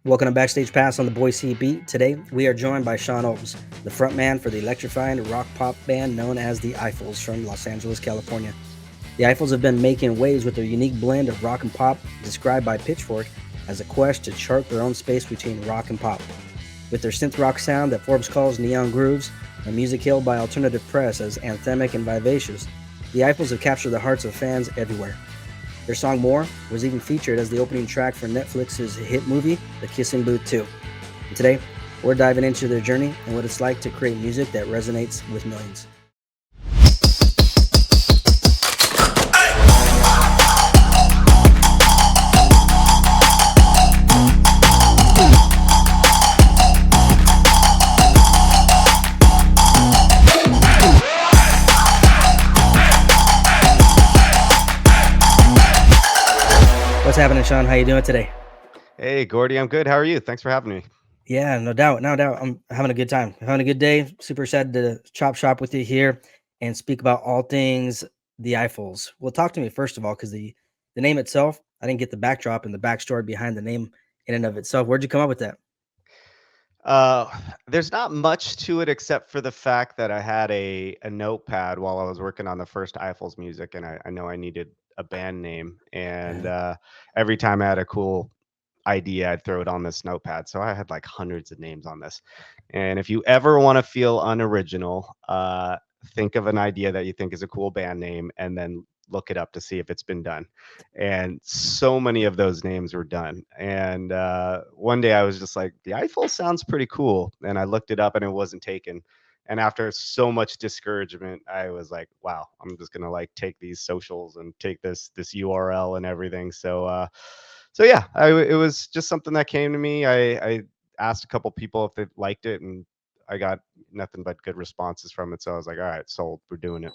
Welcome to Backstage Pass on the Boise Beat. Today, we are joined by Sean Ulbs, the frontman for the electrifying rock pop band known as the Eiffels from Los Angeles, California. The Eiffels have been making waves with their unique blend of rock and pop, described by Pitchfork as a quest to chart their own space between rock and pop. With their synth rock sound that Forbes calls neon grooves, and music hailed by alternative press as anthemic and vivacious, the Eiffels have captured the hearts of fans everywhere. Their song More was even featured as the opening track for Netflix's hit movie, The Kissing Booth 2. And today, we're diving into their journey and what it's like to create music that resonates with millions. What's happening, Sean? How you doing today? Hey, Gordie, I'm good. How are you? Thanks for having me. Yeah, no doubt, no doubt. I'm having a good time, having a good day. Super excited to chop shop with you here and speak about all things the Eiffels. Well, talk to me first of all, because the name itself, I didn't get the backdrop and the backstory behind the name in and of itself. Where'd you come up with that? Uh, there's not much to it except for the fact that I had a notepad while I was working on the first Eiffels music, and I know I needed a band name. And Uh, every time I had a cool idea, I'd throw it on this notepad. So I had like hundreds of names on this. And if you ever want to feel unoriginal, think of an idea that you think is a cool band name and then look it up to see if it's been done. And so many of those names were done. And one day I was just like, the Eiffel sounds pretty cool. And I looked it up and it wasn't taken. And after so much discouragement, I was like, wow, I'm just gonna like take these socials and take this URL and everything. So yeah, it was just something that came to me. I asked a couple people if they liked it, and I got nothing but good responses from it. So I was like, all right, sold. We're doing it.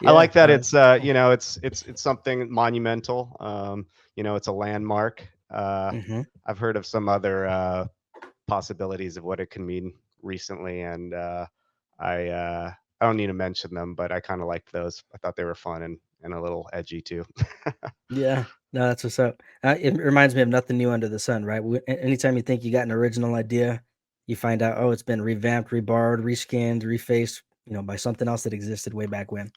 I yeah, like that no, it's that's cool. it's something monumental. It's a landmark. Hmm. I've heard of some other possibilities of what it can mean recently, and I don't need to mention them, but I kind of liked those. I thought they were fun and a little edgy too. Yeah, no, that's what's up. It reminds me of nothing new under the sun, right? Anytime you think you got an original idea, you find out, oh, it's been revamped, rebarred, reskinned, refaced, by something else that existed way back when.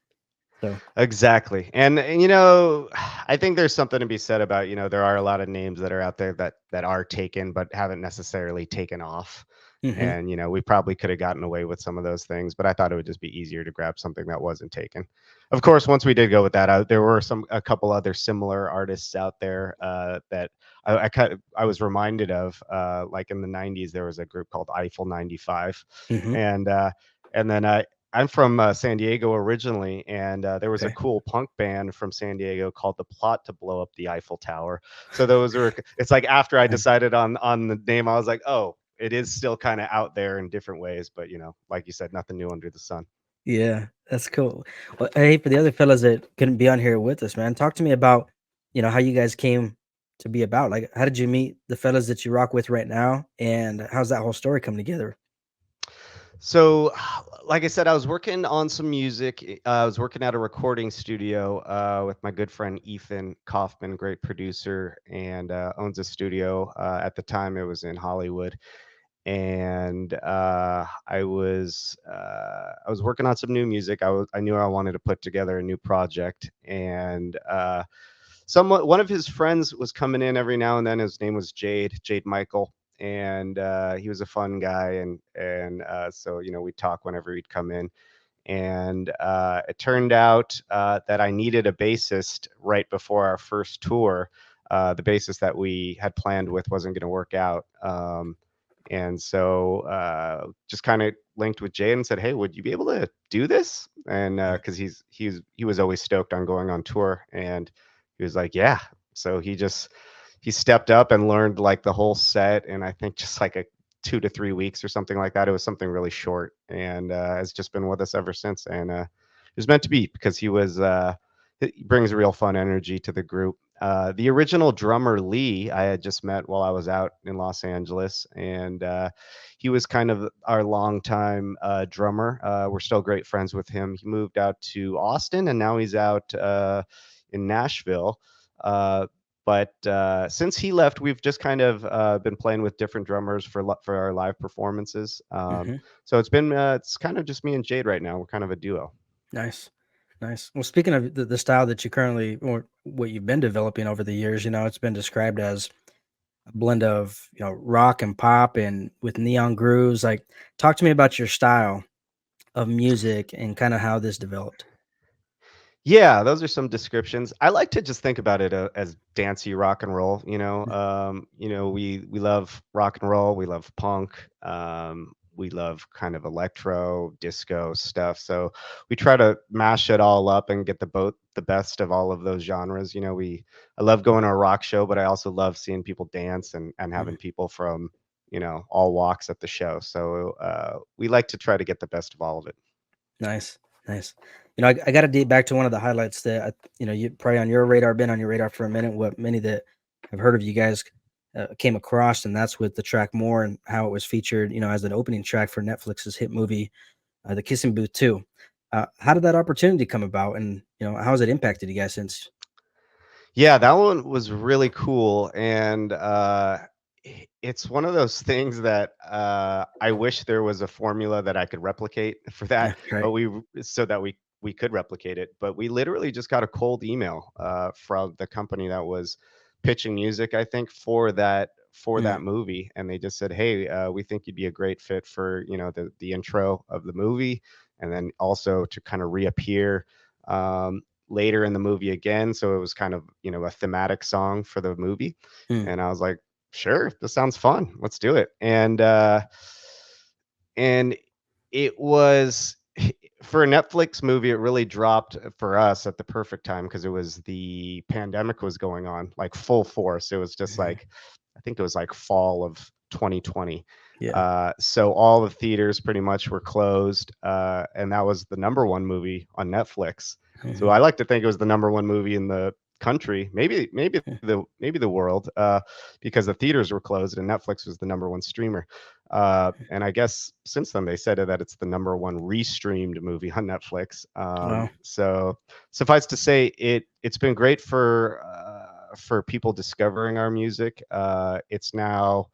So, Exactly. And I think there's something to be said about, there are a lot of names that are out there that are taken but haven't necessarily taken off. hmm. And we probably could have gotten away with some of those things, but I thought it would just be easier to grab something that wasn't taken. Of course, once we did go with that, there were a couple other similar artists out there that I was reminded of. Like in the '90s, there was a group called Eiffel 95, Hmm. and then I'm from San Diego originally, and there was a Okay. cool punk band from San Diego called The Plot to Blow Up the Eiffel Tower. So those were. It's like after I Nice. decided on the name, I was like, oh, it is still kind of out there in different ways, but like you said, nothing new under the sun. Yeah, that's cool. Well, hey, for the other fellas that couldn't be on here with us, man, talk to me about, how you guys came to be about. Like, how did you meet the fellas that you rock with right now, and how's that whole story come together? So, like I said, I was working on some music. I was working at a recording studio with my good friend Ethan Kaufman, great producer, and owns a studio. At the time, it was in Hollywood, and I was working on some new music. I knew I wanted to put together a new project, and one of his friends was coming in every now and then. His name was Jade Michael, and he was a fun guy, and so we'd talk whenever he'd come in. And it turned out that I needed a bassist right before our first tour. The bassist that we had planned with wasn't going to work out. And so just kind of linked with Jay and said, "Hey, would you be able to do this?" And Yeah. because he was always stoked on going on tour, and he was like, "Yeah." So he stepped up and learned like the whole set, and I think just like a 2 to 3 weeks or something like that. It was something really short, and has just been with us ever since. And it was meant to be because he brings a real fun energy to the group. The original drummer Lee, I had just met while I was out in Los Angeles, and he was kind of our longtime drummer. We're still great friends with him. He moved out to Austin, and now he's out in Nashville. Uh, But since he left, we've just kind of been playing with different drummers for our live performances. Hmm. So it's kind of just me and Jade right now. We're kind of a duo. Nice. Nice. Well, speaking of the style that you currently, or what you've been developing over the years, it's been described as a blend of, rock and pop and with neon grooves. Like, talk to me about your style of music and kind of how this developed. Yeah, those are some descriptions. I like to just think about it as dancey rock and roll. We love rock and roll. We love punk. We love kind of electro, disco stuff. So we try to mash it all up and get the best of all of those genres. I love going to a rock show, but I also love seeing people dance and Mhm. having people from all walks at the show. So we like to try to get the best of all of it. Nice, nice. I got to date back to one of the highlights that you probably on your radar, been on your radar for a minute. What many that have heard of you guys came across, and that's with the track "More" and how it was featured, as an opening track for Netflix's hit movie, "The Kissing Booth 2." How did that opportunity come about, and how has it impacted you guys since? Yeah, that one was really cool, and it's one of those things that I wish there was a formula that I could replicate for Yeah, that, right. but so that we could replicate it. But we literally just got a cold email from the company that was pitching music, I think, for that Mm, movie, and they just said, "Hey, we think you'd be a great fit for the intro of the movie, and then also to kind of reappear." Later in the movie again. So it was kind of, a thematic song for the movie. mm, And I was like, sure, this sounds fun. Let's do it. And it was for a Netflix movie, it really dropped for us at the perfect time because it was the pandemic was going on like full force. It was just mhm. like, I think it was like fall of 2020. Yeah. So all the theaters pretty much were closed, and that was the number one movie on Netflix. So Mhm. I like to think it was the number one movie in the country, Mm, maybe the world, because the theaters were closed and Netflix was the number one streamer. And I guess since then they said that it's the number one restreamed movie on Netflix. wow. So suffice to say, it's been great for people discovering our music. It's now,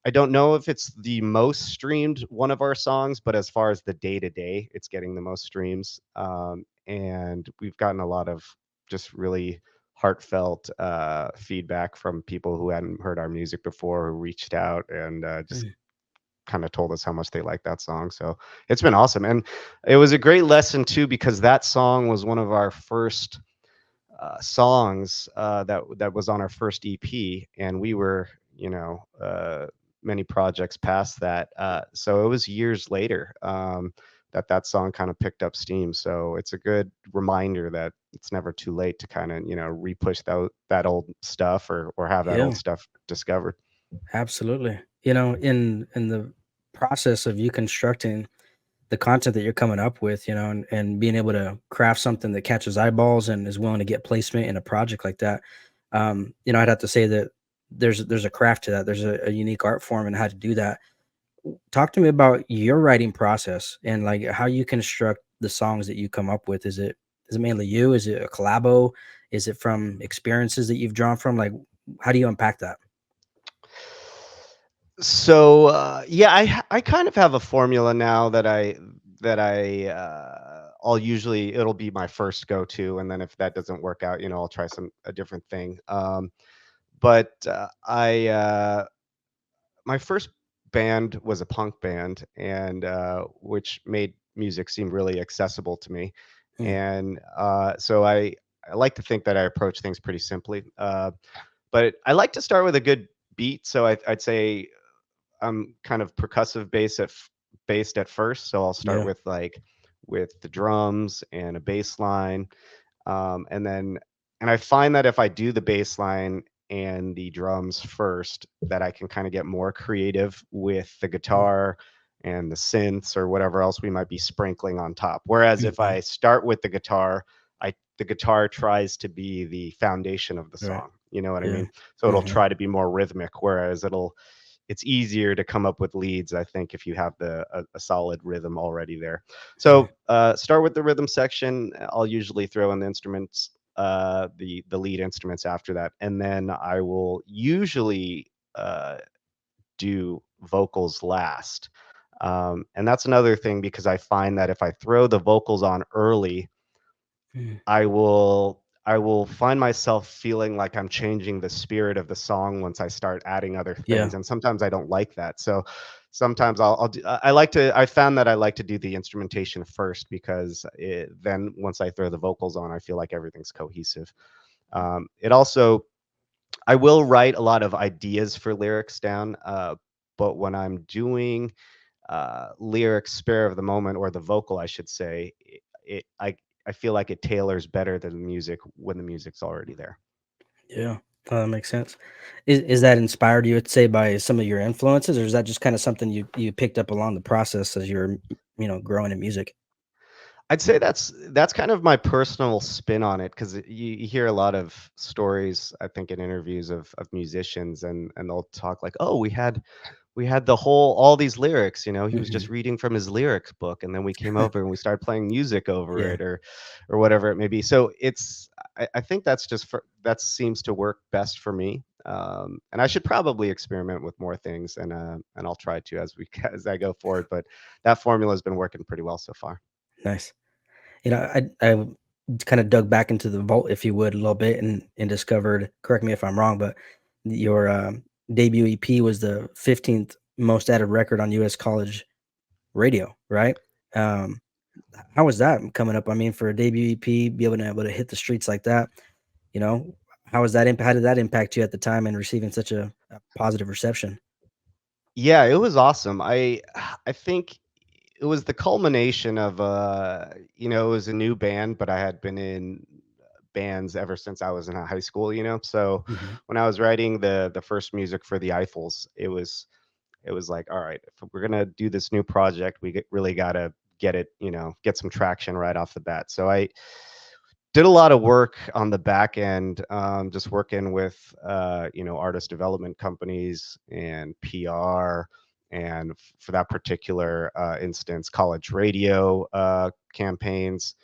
I don't know if it's the most streamed one of our songs, but as far as the day to day, it's getting the most streams. And we've gotten a lot of just really heartfelt feedback from people who hadn't heard our music before, who reached out and just Mm, kind of told us how much they like that song. So it's been awesome. And it was a great lesson too, because that song was one of our first songs that was on our first EP, and we were, many projects past that. So it was years later that song kind of picked up steam. So it's a good reminder that it's never too late to kind of repush that old stuff or have that old yeah. stuff discovered. Absolutely. In the process of you constructing the content that you're coming up with, and being able to craft something that catches eyeballs and is willing to get placement in a project like that, I'd have to say that there's a craft to that. There's a unique art form and how to do that. Talk to me about your writing process and like how you construct the songs that you come up with. Is it mainly you? Is it a collabo? Is it from experiences that you've drawn from? Like, how do you unpack that? So yeah, I kind of have a formula now I'll usually, it'll be my first go to, and then if that doesn't work out, I'll try a different thing. But I my first band was a punk band, and which made music seem really accessible to me, Mm, and so I like to think that I approach things pretty simply. But I like to start with a good beat, so I'd say I'm kind of percussive based at first, so I'll start yeah. with with the drums and a bass line, and then and I find that if I do the bass line and the drums first, that I can kind of get more creative with the Mm, guitar and the synths or whatever else we might be sprinkling on top. Whereas if mhm. I start with the guitar, the guitar tries to be the foundation of the Right. song. You know what I Yeah. mean? So it'll Mhm. try to be more rhythmic, whereas it's easier to come up with leads, I think, if you have a solid rhythm already there. Yeah. So start with the rhythm section. I'll usually throw in the instruments the lead instruments after that, and then I will usually do vocals last. And that's another thing because I find that if I throw the vocals on early, Mm. I will find myself feeling like I'm changing the spirit of the song once I start adding other Yeah. things, and sometimes I don't like that. So sometimes I'll do, I like to I found that I like to do the instrumentation first because then once I throw the vocals on, I feel like everything's cohesive. It also I will write a lot of ideas for lyrics down, but when I'm doing lyrics spare of the moment or the vocal, I should say, I feel like it tailors better than the music when the music's already there. Yeah. That makes sense. Is that inspired, you would say, by some of your influences, or is that just kind of something you picked up along the process as you're, growing in music? I'd say that's kind of my personal spin on it because you hear a lot of stories, I think, in interviews of musicians, and they'll talk like, "Oh, we had all these lyrics, he was just Mhm. reading from his lyrics book, and then we came over and we started playing music over Yeah. it, or whatever it may be." So I think that seems to work best for me. And I should probably experiment with more things, and I'll try to as I go forward. But that formula has been working pretty well so far. Nice. I kind of dug back into the vault, if you would, a little bit, and discovered. Correct me if I'm wrong, but your debut EP was the 15th most added record on U.S. college radio, right? Um, how was that coming up? I mean, for a debut EP, be able to hit the streets like that, you know, how did that impact you at the time and receiving such a positive reception? Yeah, it was awesome. I think it was the culmination of it was a new band, but I had been in bands ever since I was in high school. So Hmm. when I was writing the first music for the Eiffels, it was like, all right, if we're gonna do this new project, really gotta get some traction right off the bat. So I did a lot of work on the back end, just working with artist development companies and PR, and for that particular instance, college radio campaigns.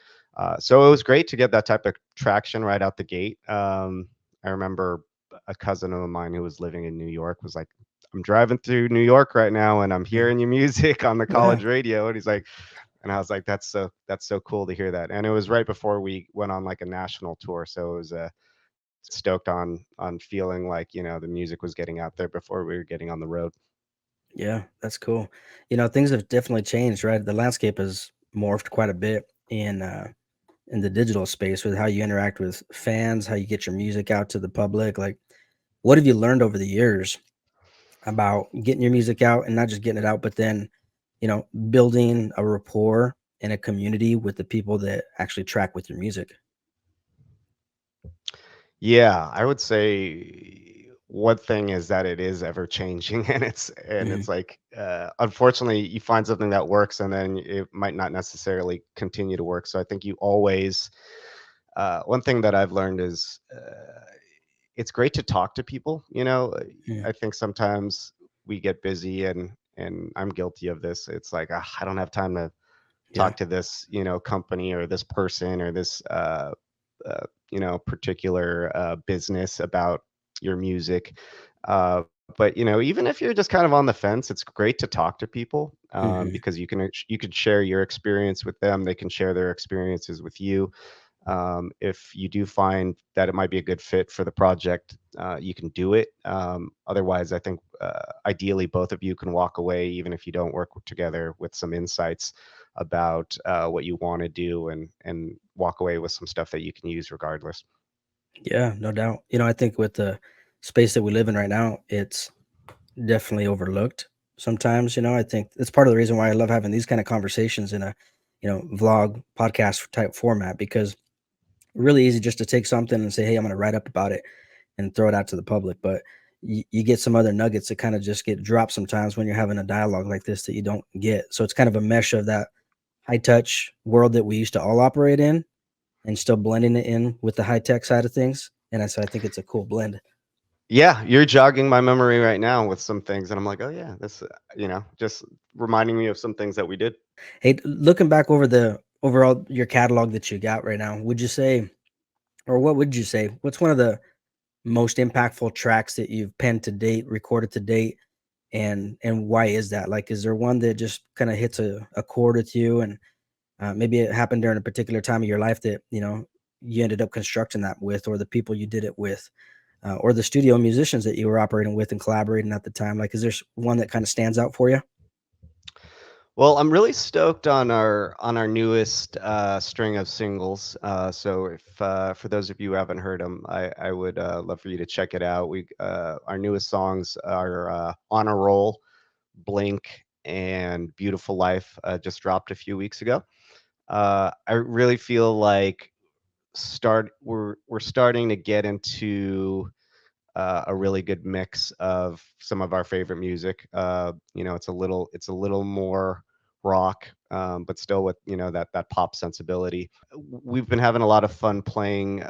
So it was great to get that type of traction right out the gate. I remember a cousin of mine who was living in New York was like, "I'm driving through New York right now, and I'm Yeah. hearing your music on the Yeah. college radio," and he's like, and I was like, "That's so cool to hear that." And it was right before we went on like a national tour, so it was stoked on feeling like the music was getting out there before we were getting on the road. Yeah, that's cool. Things have definitely changed, right? The landscape has morphed quite a bit in the digital space with how you interact with fans, how you get your music out to the public. Like, what have you learned over the years about getting your music out and not just getting it out, but then, building a rapport and a community with the people that actually track with your music? Yeah, I would say one thing is that it is ever changing, and it's Hmm. like unfortunately you find something that works and then it might not necessarily continue to work. So I think you always one thing that I've learned is it's great to talk to people. Yeah. I think sometimes we get busy, and I'm guilty of this. It's like, I don't have time to Yeah. talk to this company or this person or this particular business about your music. uh, but even if you're just kind of on the fence, it's great to talk to people, Hmm. because you can share your experience with them, they can share their experiences with you. If you do find that it might be a good fit for the project, you can do it. Otherwise, I think ideally both of you can walk away, even if you don't work together, with some insights about what you want to do, and walk away with some stuff that you can use regardless. Yeah, no doubt. I think with the space that we live in right now, it's definitely overlooked sometimes. I think that's part of the reason why I love having these kind of conversations in a, vlog podcast type format, because really easy just to take something and say, "Hey, I'm going to write up about it," and throw it out to the public. But you get some other nuggets that kind of just get dropped sometimes when you're having a dialogue like this that you don't get. So it's kind of a mesh of that high touch world that we used to all operate in, and still blending it in with the high tech side of things. So I think it's a cool blend. Yeah, you're jogging my memory right now with some things, and I'm like, oh yeah, this, just reminding me of some things that we did. Hey, looking back over the overall your catalog that you got right now, would you say Or what would you say? What's one of the most impactful tracks that you've penned to date, recorded to date, and why is that? Like, is there one that just kind of hits a chord with you, and maybe it happened during a particular time of your life that you ended up constructing that with, or the people you did it with, or the studio musicians that you were operating with and collaborating at the time? Like, is there one that kind of stands out for you? Well, I'm really stoked on our newest string of singles. So if for those of you who haven't heard them, I would love for you to check it out. We Our newest songs are "On a Roll," "Blink," and "Beautiful Life." Just dropped a few weeks ago. I really feel like we're starting to get into a really good mix of some of our favorite music. It's a little more rock, but still with that pop sensibility. We've been having a lot of fun playing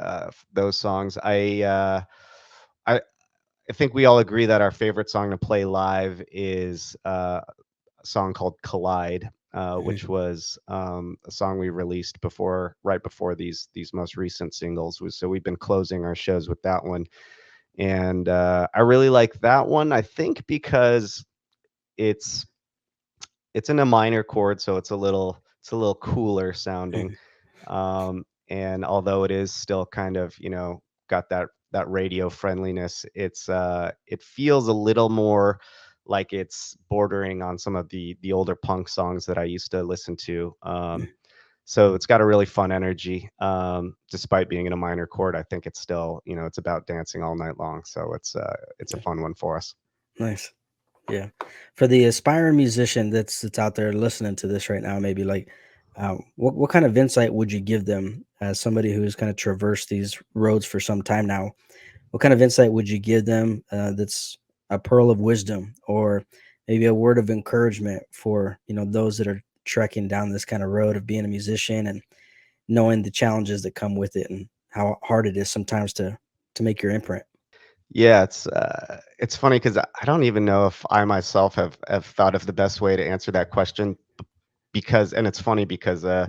those songs. I I think we all agree that our favorite song to play live is a song called "Collide." Which was a song we released right before these most recent singles. So we've been closing our shows with that one, and I really like that one. I think because it's it's in a minor chord, so it's a little cooler sounding. And although it is still kind of got that radio friendliness, it feels a little more like it's bordering on some of the older punk songs that I used to listen to. So it's got a really fun energy, despite being in a minor chord. I think it's still, it's about dancing all night long. So it's a fun one for us. Nice. Yeah. For the aspiring musician that's out there listening to this right now, maybe like, what kind of insight would you give them as somebody who's kind of traversed these roads for some time now? What kind of insight would you give them that's a pearl of wisdom, or maybe a word of encouragement for those that are trekking down this kind of road of being a musician and knowing the challenges that come with it and how hard it is sometimes to make your imprint? Yeah, it's funny because I don't even know if I myself have thought of the best way to answer that question, because and it's funny because I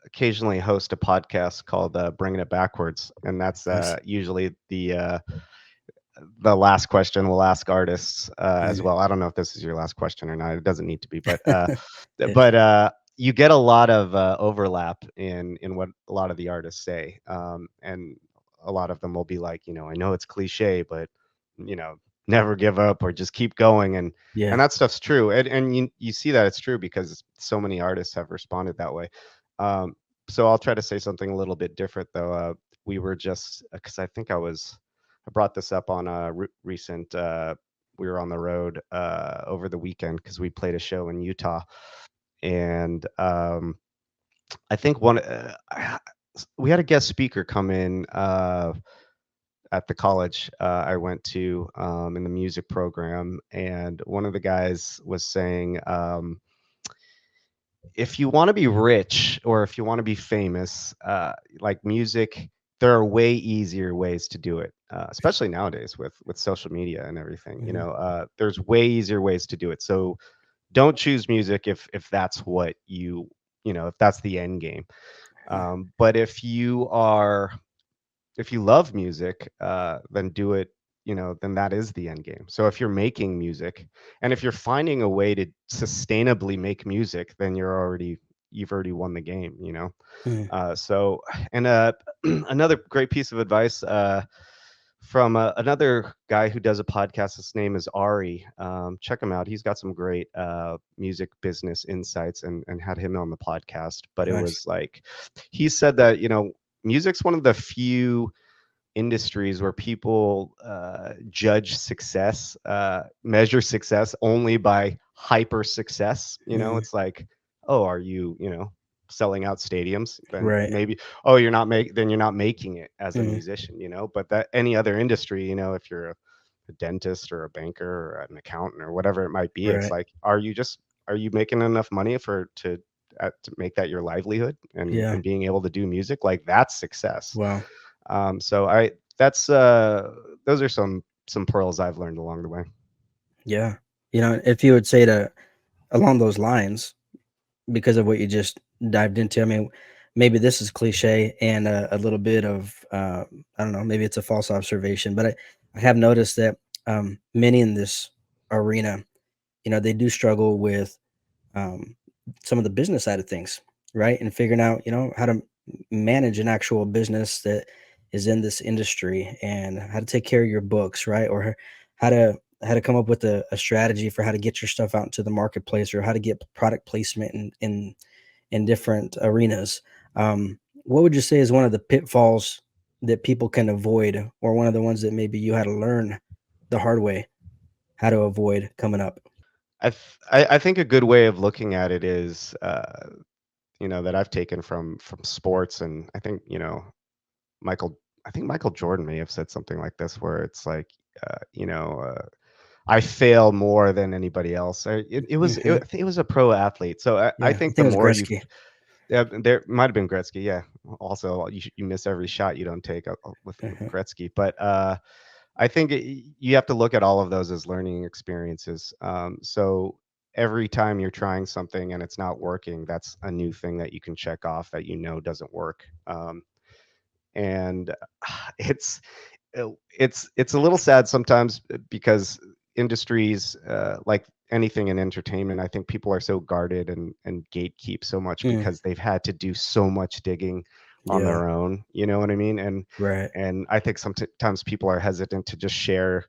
occasionally host a podcast called Bringing It Backwards, and that's Nice. usually the last question we'll ask artists as Mm. well. I don't know if this is your last question or not. It doesn't need to be, Yeah. but you get a lot of overlap in what a lot of the artists say, and a lot of them will be like, I know it's cliche, but you know, never give up or just keep going, and Yeah. that stuff's true, and you see that it's true because so many artists have responded that way. Um, so I'll try to say something a little bit different though. We were just because I brought this up on a recent. We were on the road over the weekend because we played a show in Utah, and I think we had a guest speaker come in at the college I went to in the music program, and one of the guys was saying, if you want to be rich or if you want to be famous, like music, there are way easier ways to do it, especially nowadays with social media and everything. Mhm. There's way easier ways to do it. So don't choose music if that's what if that's the end game. But if you love music, then do it. Then that is the end game. So if you're making music, and if you're finding a way to sustainably make music, then you've already won the game. Mhm. So and another great piece of advice from another guy who does a podcast. His name is Ari. Check him out. He's got some great music business insights, and had him on the podcast. But it Nice. was like he said that music's one of the few industries where people judge success, measure success only by hyper success. Mhm. It's like, oh, are you, selling out stadiums? Then Right. maybe, oh, then you're not making it as a Mhm. musician, But that any other industry, if you're a dentist or a banker or an accountant or whatever it might be, it's Right. like, are you making enough money to make that your livelihood Yeah. and being able to do music? Like that's success. Wow. So I that's those are some pearls I've learned along the way. Yeah. If you would say to along those lines, because of what you just dived into, I mean, maybe this is cliche and a little bit of I don't know, maybe it's a false observation, but I have noticed that many in this arena, they do struggle with um, some of the business side of things, right? And figuring out, how to manage an actual business that is in this industry and how to take care of your books, right? Or how to come up with a strategy for how to get your stuff out into the marketplace or how to get product placement in different arenas. What would you say is one of the pitfalls that people can avoid, or one of the ones that maybe you had to learn the hard way how to avoid coming up? I think a good way of looking at it is, that I've taken from sports, and I think Michael I think Michael Jordan may have said something like this, where it's like, I fail more than anybody else. Hmm. I think it was a pro athlete. So I Yeah, I think think the it was more you Gretzky. yeah, there might have been Gretzky. Yeah. Also, you miss every shot you don't take with Hmm. Gretzky. But I think you have to look at all of those as learning experiences. So every time you're trying something and it's not working, that's a new thing that you can check off that doesn't work. And it's it's a little sad sometimes, because industries, like anything in entertainment, I think people are so guarded and gatekeep so much Mm, because they've had to do so much digging on yeah, their own. You know what I mean? right. And I think sometimes people are hesitant to just share,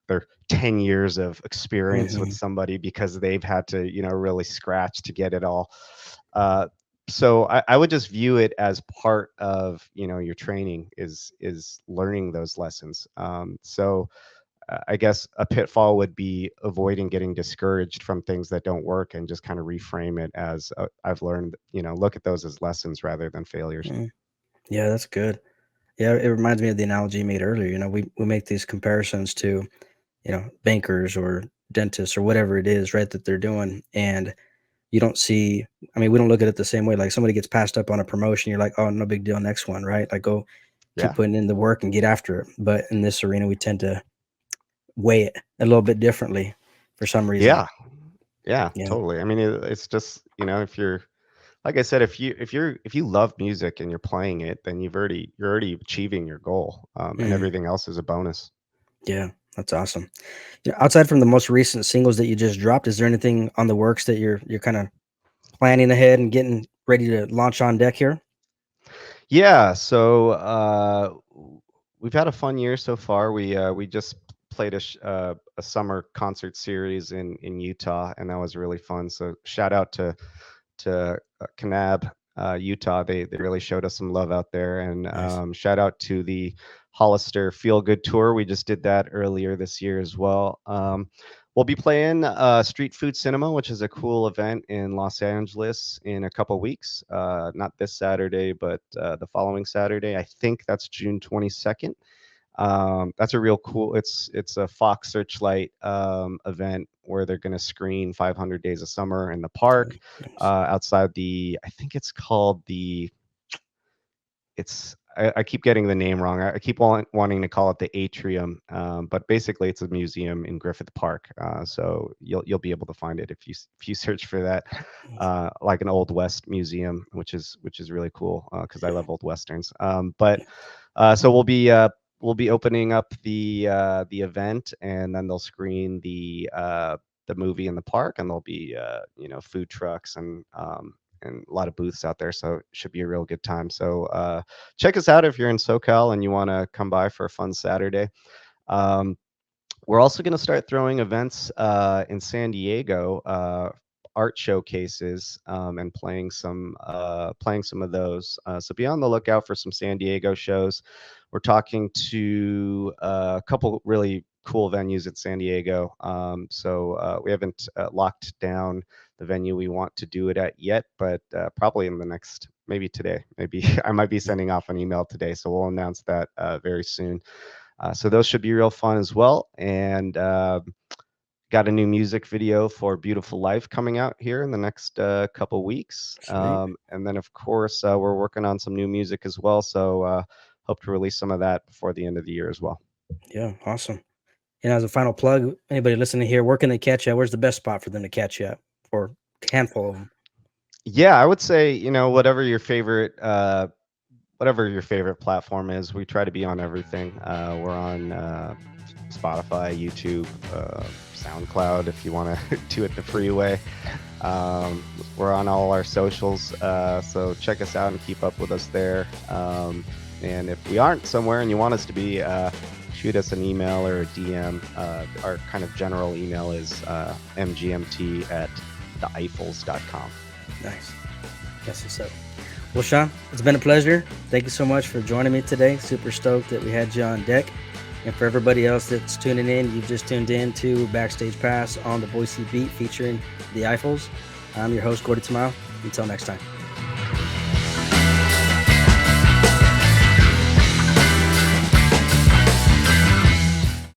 their 10 years of experience with Hmm. somebody because they've had to, really scratch to get it all. Uh, so I would just view it as part of, your training is learning those lessons. So I guess a pitfall would be avoiding getting discouraged from things that don't work and just kind of reframe it as, I've learned, look at those as lessons rather than failures. Mm, yeah, that's good. Yeah, it reminds me of the analogy you made earlier. We make these comparisons to, bankers or dentists or whatever it is, right, that they're doing. And you don't see, I mean, we don't look at it the same way. Like somebody gets passed up on a promotion, you're like, oh, no big deal, next one, right? Like go keep Yeah. putting in the work and get after it. But in this arena, we tend to weigh it a little bit differently for some reason. Yeah. Yeah, Yeah. totally. I mean, it's just, if you're, like I said, if you love music and you're playing it, then you're already achieving your goal, and Mhm. everything else is a bonus. Yeah. That's awesome. Yeah, outside from the most recent singles that you just dropped, is there anything on the works that you're kind of planning ahead and getting ready to launch on deck here? Yeah, so we've had a fun year so far. We just played a summer concert series in Utah, and that was really fun. So shout out to Kanab, Utah. They really showed us some love out there, and Nice. shout out to the Hollister Feel Good Tour. We just did that earlier this year as well. We'll be playing Street Food Cinema, which is a cool event in Los Angeles in a couple weeks. Not this Saturday, but the following Saturday. I think that's June 22nd. That's a real cool. It's a Fox Searchlight event where they're going to screen 500 Days of Summer in the Oh, park, nice. outside the. I think it's called the. I keep getting the name wrong. I keep wanting to call it the Atrium, but basically it's a museum in Griffith Park. So you'll be able to find it if you search for that, like an Old West museum, which is really cool, because I Yeah. love old westerns. But so we'll be opening up the event, and then they'll screen the movie in the park, and there'll be food trucks and a lot of booths out there. So it should be a real good time. So check us out if you're in SoCal and you want to come by for a fun Saturday. Um, we're also going to start throwing events in San Diego, art showcases, and playing some of those. So be on the lookout for some San Diego shows. We're talking to a couple really cool venues at San Diego. So we haven't locked down the venue we want to do it at yet, but probably in the next, maybe today, maybe I might be sending off an email today. So we'll announce that very soon. So those should be real fun as well. And got a new music video for Beautiful Life coming out here in the next couple weeks. Sweet. And then, of course, we're working on some new music as well. So hope to release some of that before the end of the year as well. Yeah. Awesome. And as a final plug, anybody listening here, where can they catch you at? Where's the best spot for them to catch you at? For a handful of them. Yeah, I would say, whatever your favorite platform is, we try to be on everything. We're on Spotify, YouTube, SoundCloud if you want to do it the free way. We're on all our socials, so check us out and keep up with us there. And if we aren't somewhere and you want us to be, shoot us an email or a DM. Our kind of general email is mgmt@theeiffels.com. Nice. That's what's up. Well, Sean, it's been a pleasure. Thank you so much for joining me today. Super stoked that we had you on deck. And for everybody else that's tuning in, you've just tuned in to Backstage Pass on the Boise Beat featuring the Eiffels. I'm your host, Gordie Tamayo. Until next time.